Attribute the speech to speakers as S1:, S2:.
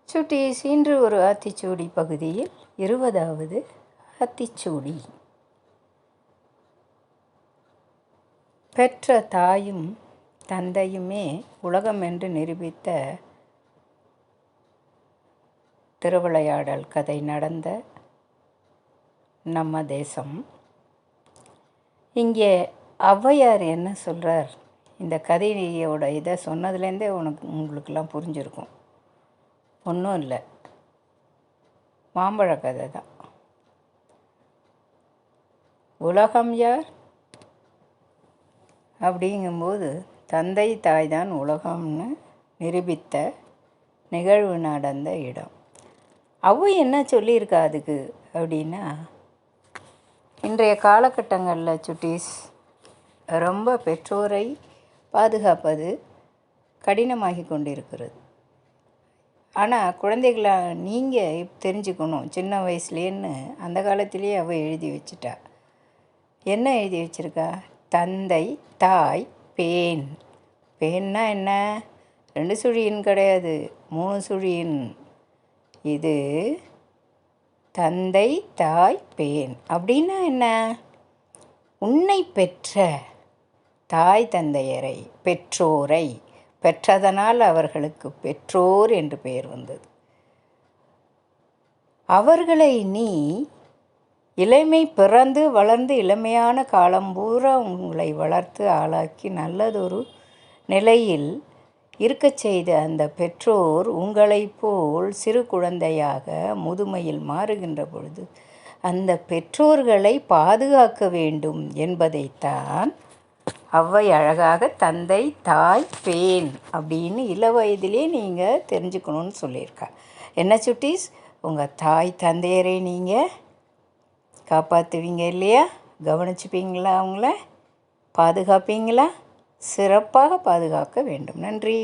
S1: சுட்டீஸ், இன்று ஒரு ஆத்திச்சூடி பகுதியில் 20வது ஆத்திச்சூடி. பெற்ற தாயும் தந்தையுமே உலகம் என்று நிரூபித்த திருவிளையாடல் கதை நடந்த நம்ம தேசம். இங்கே ஔவையார் என்ன சொல்கிறார், இந்த கதையோட இதை சொன்னதுலேருந்தே உங்களுக்கெல்லாம் புரிஞ்சிருக்கும். ஒன்றும் இல்லை, மாம்பழ கதை தான். உலகம் யார் அப்படிங்கும்போது தந்தை தாய் தான் உலகம்னு நிரூபித்த நிகழ்வு நடந்த இடம். ஔவை என்ன சொல்லியிருக்கா அதுக்கு அப்படின்னா, இன்றைய காலகட்டங்களில் சுட்டீஸ் ரொம்ப பெற்றோரை பாதுகாப்பது கடினமாகி கொண்டிருக்கிறது. ஆனால் குழந்தைகளை நீங்கள் தெரிஞ்சுக்கணும் சின்ன வயசுலேன்னு அந்த காலத்திலேயே அவள் எழுதி வச்சுட்டா. என்ன எழுதி வச்சுருக்கா? தந்தை தாய் பேன். பேன்னா என்ன? 2 சுழியின் கிடையாது, 3 சுழியின். இது தந்தை தாய் பேன் அப்படின்னா என்ன? உன்னை பெற்ற தாய் தந்தையரை, பெற்றோரை பெற்றதனால் அவர்களுக்கு பெற்றோர் என்று பெயர் வந்தது. அவர்களை நீ இளமை பிறந்து வளர்ந்து இளமையான காலம் பூரா உங்களை வளர்த்து ஆளாக்கி நல்லதொரு நிலையில் இருக்கச் செய்த அந்த பெற்றோர் உங்களைப் போல் சிறு குழந்தையாக முதுமையில் மாறுகின்ற பொழுது அந்த பெற்றோர்களை பாதுகாக்க வேண்டும் என்பதைத்தான் ஔவை அழகாக தந்தை தாய் பேன் அப்படின்னு இளவயதிலே நீங்கள் தெரிஞ்சுக்கணும்னு சொல்லியிருக்கா. என்ன சுட்டீஸ், உங்கள் தாய் தந்தையரை நீங்கள் காப்பாற்றுவீங்க இல்லையா? கவனிச்சுப்பீங்களா? அவங்கள பாதுகாப்பீங்களா? சிறப்பாக பாதுகாக்க வேண்டும். நன்றி.